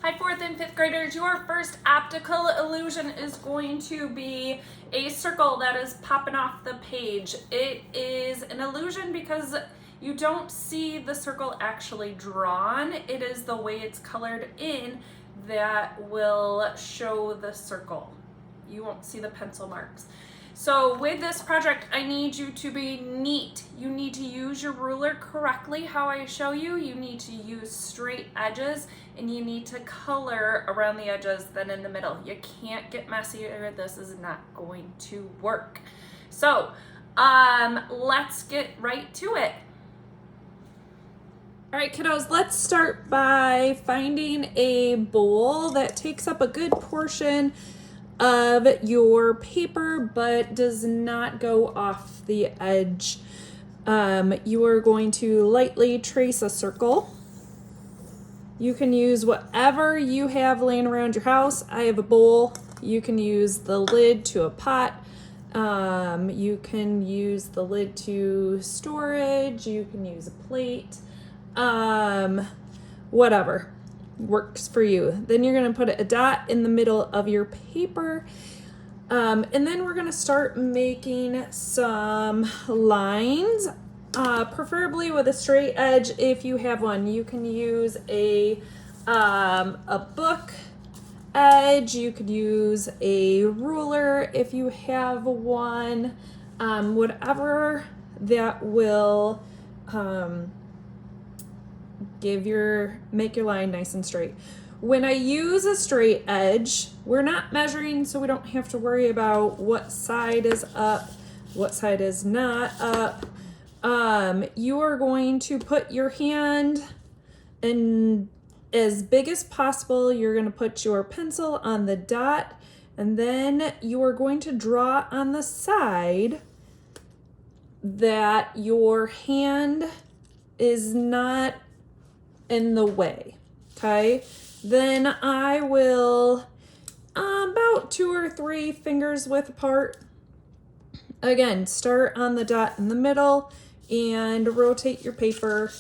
Hi, 4th and 5th graders. Your first optical illusion is going to be a circle that is popping off the page. It is an illusion because you don't see the circle actually drawn. It is the way it's colored in that will show the circle. You won't see the pencil marks. So with this project, I need you to be neat. You need to use your ruler correctly how I show you. You need to use straight edges and you need to color around the edges then in the middle. You can't get messy or this is not going to work. So let's get right to it. All right, kiddos, let's start by finding a bowl that takes up a good portion of your paper but does not go off the edge. You are going to lightly trace a circle. You can use whatever you have laying around your house. I have a bowl. You can use the lid to a pot. You can use the lid to storage. You can use a plate. Whatever works for you. Then you're going to put a dot in the middle of your paper. And then we're going to start making some lines, preferably with a straight edge if you have one. You can use a book edge. You could use a ruler if you have one. Whatever that will make your line nice and straight. When I use a straight edge, we're not measuring, so we don't have to worry about what side is up, what side is not up. You are going to put your hand in as big as possible. You're going to put your pencil on the dot, and then you are going to draw on the side that your hand is not in the way, okay? Then I will about 2 or 3 fingers width apart. Again, start on the dot in the middle and rotate your paper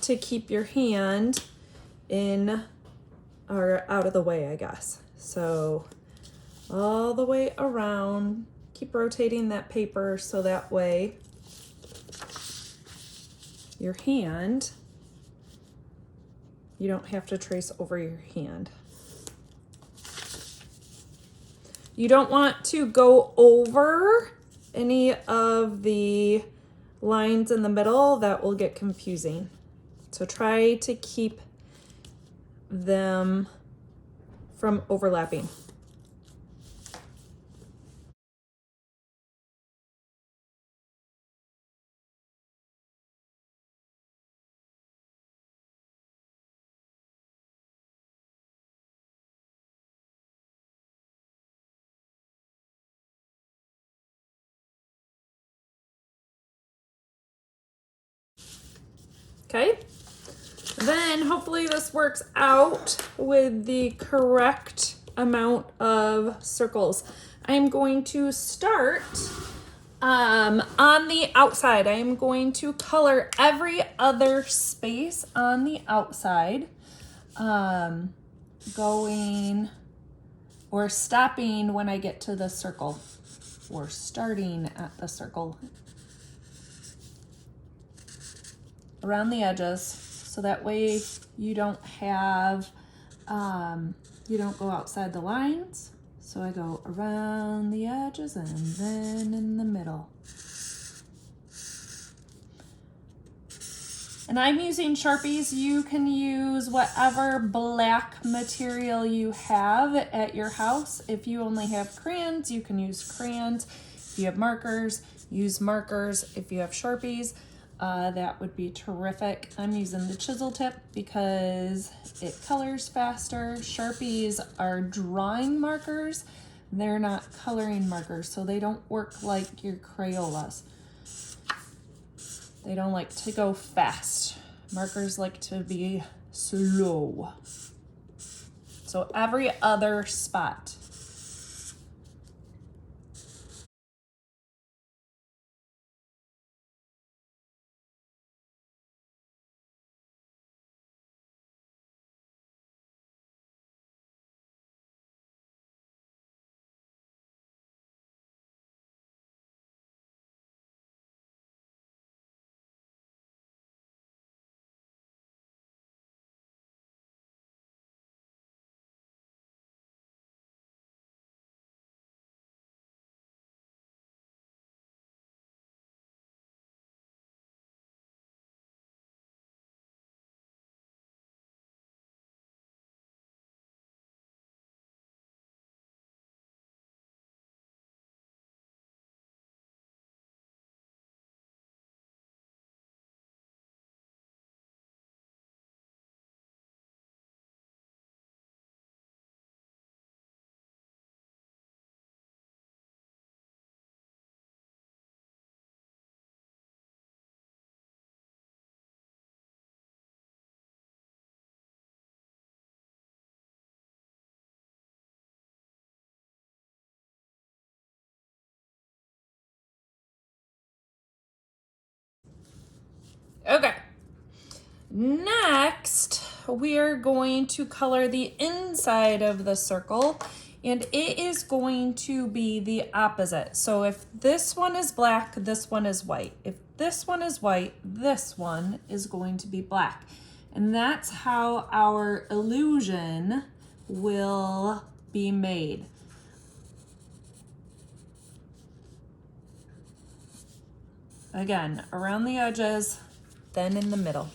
to keep your hand in or out of the way, I guess. So all the way around, keep rotating that paper so that way your hand, you don't have to trace over your hand. You don't want to go over any of the lines in the middle. That will get confusing. So try to keep them from overlapping. Okay, then hopefully this works out with the correct amount of circles. I'm going to start on the outside. I am going to color every other space on the outside, going or stopping when I get to the circle, or starting at the circle around the edges, so that way you don't have you don't go outside the lines. So I go around the edges and then in the middle. And I'm using Sharpies. You can use whatever black material you have at your house. If you only have crayons, you can use crayons. If you have markers, use markers. If you have Sharpies, that would be terrific. I'm using the chisel tip because it colors faster. Sharpies are drawing markers. They're not coloring markers, so they don't work like your Crayolas. They don't like to go fast. Markers like to be slow. So every other spot. Okay. Next, we are going to color the inside of the circle, and it is going to be the opposite. So if this one is black, this one is white. If this one is white, this one is going to be black. And that's how our illusion will be made. Again, around the edges, then in the middle.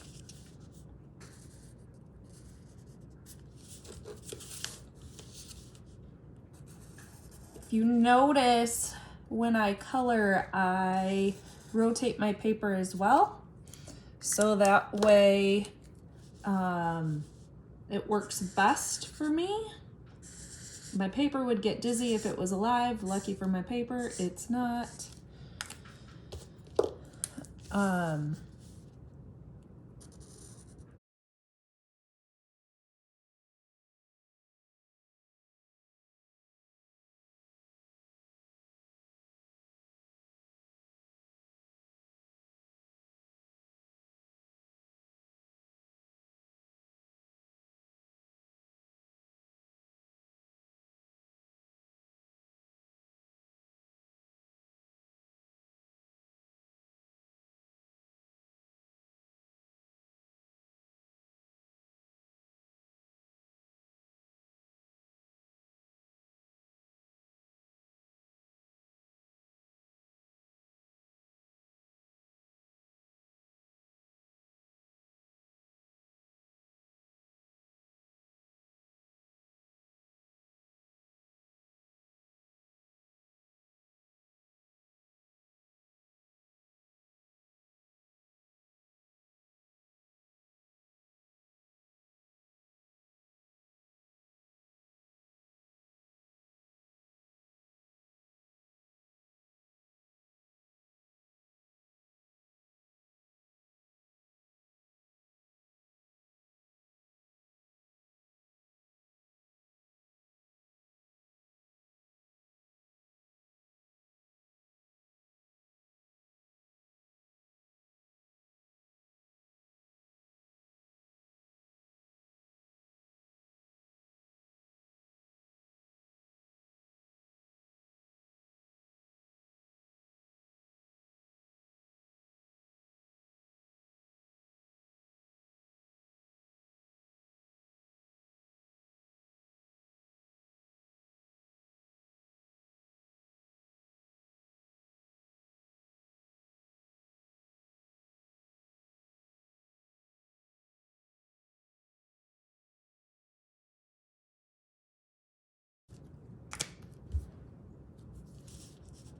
If you notice, when I color, I rotate my paper as well. So that way it works best for me. My paper would get dizzy if it was alive. Lucky for my paper, it's not.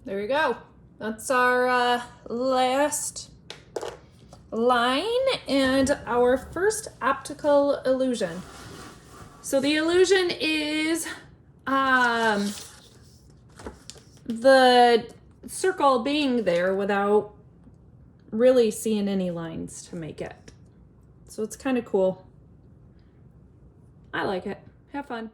There you go. That's our last line and our first optical illusion. So the illusion is the circle being there without really seeing any lines to make it. So it's kind of cool. I like it. Have fun.